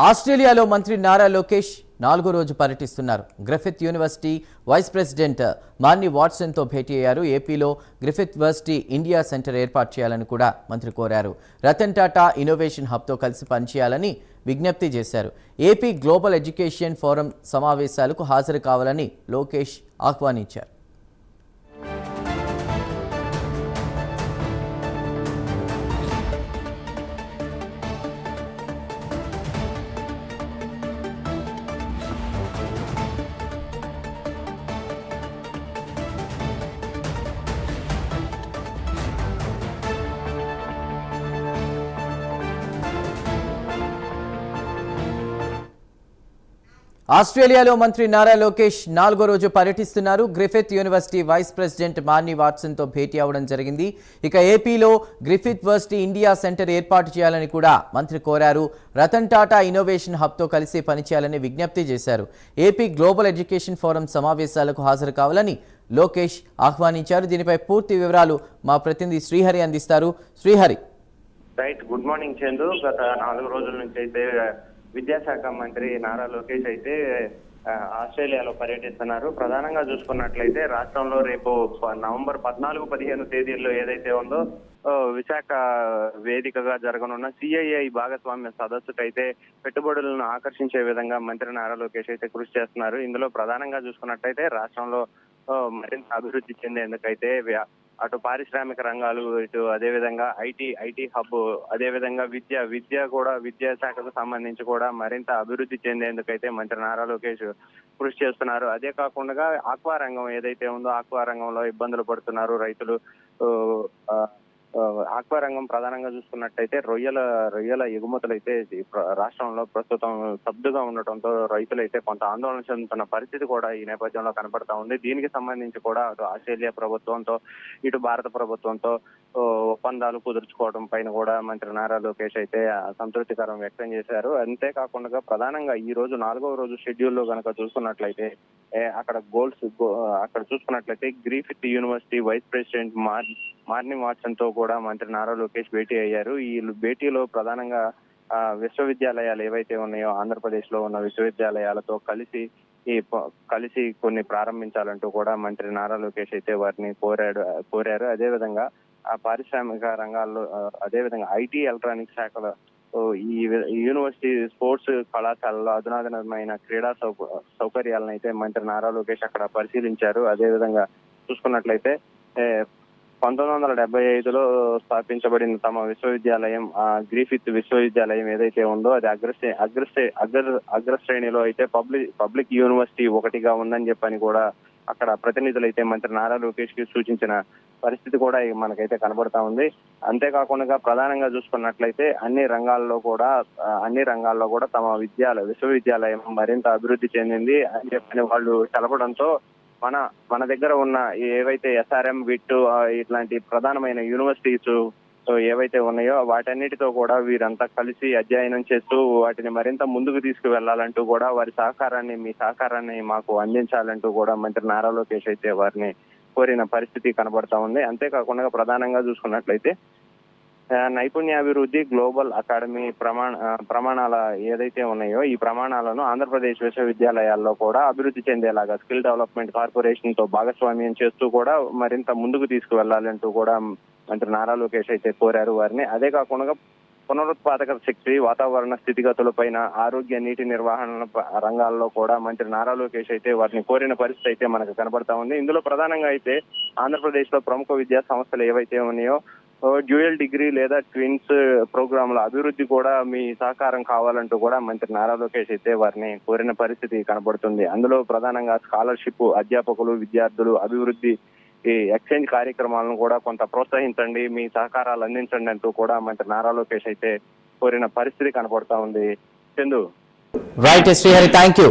ఆస్ట్రేలియాలో మంత్రి నారా లోకేష్ 4వ రోజు పర్యటిస్తున్నారు. గ్రిఫిత్ యూనివర్సిటీ వైస్ ప్రెసిడెంట్ మార్ని వాట్సన్తో భేటీ అయ్యారు. ఏపీలో గ్రిఫిత్ యూనివర్సిటీ ఇండియా సెంటర్ ఏర్పాటు చేయాలని కూడా మంత్రి కోరారు. రతన్ టాటా ఇన్నోవేషన్ హబ్తో కలిసి పనిచేయాలని విజ్ఞప్తి చేశారు. ఏపీ గ్లోబల్ ఎడ్యుకేషన్ ఫోరం సమావేశాలకు హాజరు కావాలని లోకేష్ ఆహ్వానించారు. ఆస్ట్రేలియాలో మంత్రి నారా లోకేష్ 4వ రోజు పర్యటిస్తున్నారు. గ్రిఫిత్ యూనివర్సిటీ వైస్ ప్రెసిడెంట్ మార్ని వాట్సన్తో భేటీ అవడం జరిగింది. ఇక ఏపీలో గ్రిఫిత్ యూనివర్సిటీ ఇండియా సెంటర్ ఏర్పాటు చేయాలని కూడా మంత్రి కోరారు. రతన్ టాటా ఇన్నోవేషన్ హబ్తో కలిసి పనిచేయాలని విజ్ఞప్తి చేశారు. ఏపీ గ్లోబల్ ఎడ్యుకేషన్ ఫోరం సమావేశాలకు హాజరు కావాలని లోకేష్ ఆహ్వానించారు. దీనిపై పూర్తి వివరాలు మా ప్రతినిధి శ్రీహరి అందిస్తారు. Srihari. Right, good morning Chandu. గత 4 రోజుల నుంచి అయితే విద్యాశాఖ మంత్రి నారా లోకేష్ అయితే ఆస్ట్రేలియాలో పర్యటిస్తున్నారు. ప్రధానంగా చూసుకున్నట్లయితే రాష్ట్రంలో రేపు నవంబర్ 14-15 తేదీల్లో ఏదైతే ఉందో విశాఖ వేదికగా జరగనున్న సిఐఐ భాగస్వామ్య సదస్సుకైతే పెట్టుబడులను ఆకర్షించే విధంగా మంత్రి నారా లోకేష్ అయితే కృషి చేస్తున్నారు. ఇందులో ప్రధానంగా చూసుకున్నట్లయితే రాష్ట్రంలో మరింత అభివృద్ధి చెందేందుకైతే అటు పారిశ్రామిక రంగాలు, ఇటు అదేవిధంగా ఐటీ హబ్, అదేవిధంగా విద్యాశాఖకు సంబంధించి కూడా మరింత అభివృద్ధి చెందేందుకైతే మంత్రి నారా లోకేష్ కృషి చేస్తున్నారు. అదే కాకుండా ఆక్వా రంగం ఏదైతే ఉందో ఆక్వా రంగంలో ఇబ్బందులు పడుతున్నారు రైతులు. ఆక్వా రంగం ప్రధానంగా చూసుకున్నట్టయితే రొయ్యల ఎగుమతులు అయితే రాష్ట్రంలో ప్రస్తుతం స్తబ్దుగా ఉండటంతో రైతులైతే కొంత ఆందోళన చెందుతున్న పరిస్థితి కూడా ఈ నేపథ్యంలో కనపడతా ఉంది. దీనికి సంబంధించి కూడా అటు ఆస్ట్రేలియా ప్రభుత్వంతో ఇటు భారత ప్రభుత్వంతో ఒప్పందాలు కుదుర్చుకోవడం పైన కూడా మంత్రి నారా లోకేష్ అయితే సంతృప్తికరం వ్యక్తం చేశారు. అంతేకాకుండా ప్రధానంగా ఈ రోజు 4వ రోజు షెడ్యూల్లో కనుక చూసుకున్నట్లయితే అక్కడ చూసుకున్నట్లయితే Griffith university vice president Marnie Watson తో కూడా మంత్రి నారా లోకేష్ భేటీ అయ్యారు. ఈ భేటీలో ప్రధానంగా విశ్వవిద్యాలయాలు ఏవైతే ఉన్నాయో ఆంధ్రప్రదేశ్ లో ఉన్న విశ్వవిద్యాలయాలతో కలిసి కొన్ని ప్రారంభించాలంటూ కూడా మంత్రి నారా లోకేష్ అయితే వారిని కోరారు. అదేవిధంగా ఆ పారిశ్రామిక రంగాల్లో, అదేవిధంగా ఐటీ ఎలక్ట్రానిక్ శాఖలో ఈ యూనివర్సిటీ స్పోర్ట్స్ కళాశాలలో అధునాతనమైన క్రీడా సౌకర్యాలను అయితే మంత్రి నారా లోకేష్ అక్కడ పరిశీలించారు. అదేవిధంగా చూసుకున్నట్లయితే 1975లో స్థాపించబడిన తమ విశ్వవిద్యాలయం గ్రిఫిత్ విశ్వవిద్యాలయం ఏదైతే ఉందో అది అగ్రశ్రేణిలో అయితే పబ్లిక్ యూనివర్సిటీ ఒకటిగా ఉందని చెప్పని కూడా అక్కడ ప్రతినిధులు అయితే మంత్రి నారా లోకేష్ కి సూచించిన పరిస్థితి కూడా మనకైతే కనబడతా ఉంది. అంతేకాకుండా ప్రధానంగా చూసుకున్నట్లయితే అన్ని రంగాల్లో కూడా తమ విశ్వవిద్యాలయం మరింత అభివృద్ధి చెందింది అని చెప్పని వాళ్ళు తెలపడంతో మన దగ్గర ఉన్న ఏవైతే ఎస్ఆర్ఎం, విట్ ఇట్లాంటి ప్రధానమైన యూనివర్సిటీస్ ఏవైతే ఉన్నాయో వాటన్నిటితో కూడా వీరంతా కలిసి అధ్యయనం చేస్తూ వాటిని మరింత ముందుకు తీసుకువెళ్లాలంటూ కూడా మీ సహకారాన్ని మాకు అందించాలంటూ కూడా మంత్రి నారా లోకేష్ అయితే వారిని కోరిన పరిస్థితి కనబడతా ఉంది. అంతేకాకుండా ప్రధానంగా చూసుకున్నట్లయితే నైపుణ్యాభివృద్ధి గ్లోబల్ అకాడమీ ప్రమాణాల ఏదైతే ఉన్నాయో ఈ ప్రమాణాలను ఆంధ్రప్రదేశ్ విశ్వవిద్యాలయాల్లో కూడా అభివృద్ధి చెందేలాగా స్కిల్ డెవలప్మెంట్ కార్పొరేషన్ తో భాగస్వామ్యం చేస్తూ కూడా మరింత ముందుకు తీసుకువెళ్లాలంటూ కూడా మంత్రి నారా లోకేష్ అయితే కోరారు వారిని. అదే కాకుండా పునరుత్పాదక శక్తి, వాతావరణ స్థితిగతులపైన, ఆరోగ్య నీటి నిర్వహణ రంగాల్లో కూడా మంత్రి నారా లోకేష్ అయితే వారిని కోరిన పరిస్థితి అయితే మనకు కనబడతా ఉంది. ఇందులో ప్రధానంగా అయితే ఆంధ్రప్రదేశ్ లో ప్రముఖ విద్యా సంస్థలు ఏవైతే ఉన్నాయో డ్యూయల్ డిగ్రీ లేదా ట్విన్స్ ప్రోగ్రాంల అభివృద్ధి కూడా మీ సహకారం కావాలంటూ కూడా మంత్రి నారా లోకేష్ అయితే వారిని కోరిన పరిస్థితి కనబడుతుంది. అందులో ప్రధానంగా స్కాలర్షిప్, అధ్యాపకులు, విద్యార్థులు అభివృద్ధి ఎక్స్చేంజ్ కార్యక్రమాలను కూడా కొంత ప్రోత్సహించండి, మీ సహకారాలు అందించండి అంటూ కూడా మంత్రి నారా లోకేష్ అయితే కోరిన పరిస్థితి కనబడతా ఉంది. Chandu. Right Srihari, thank you.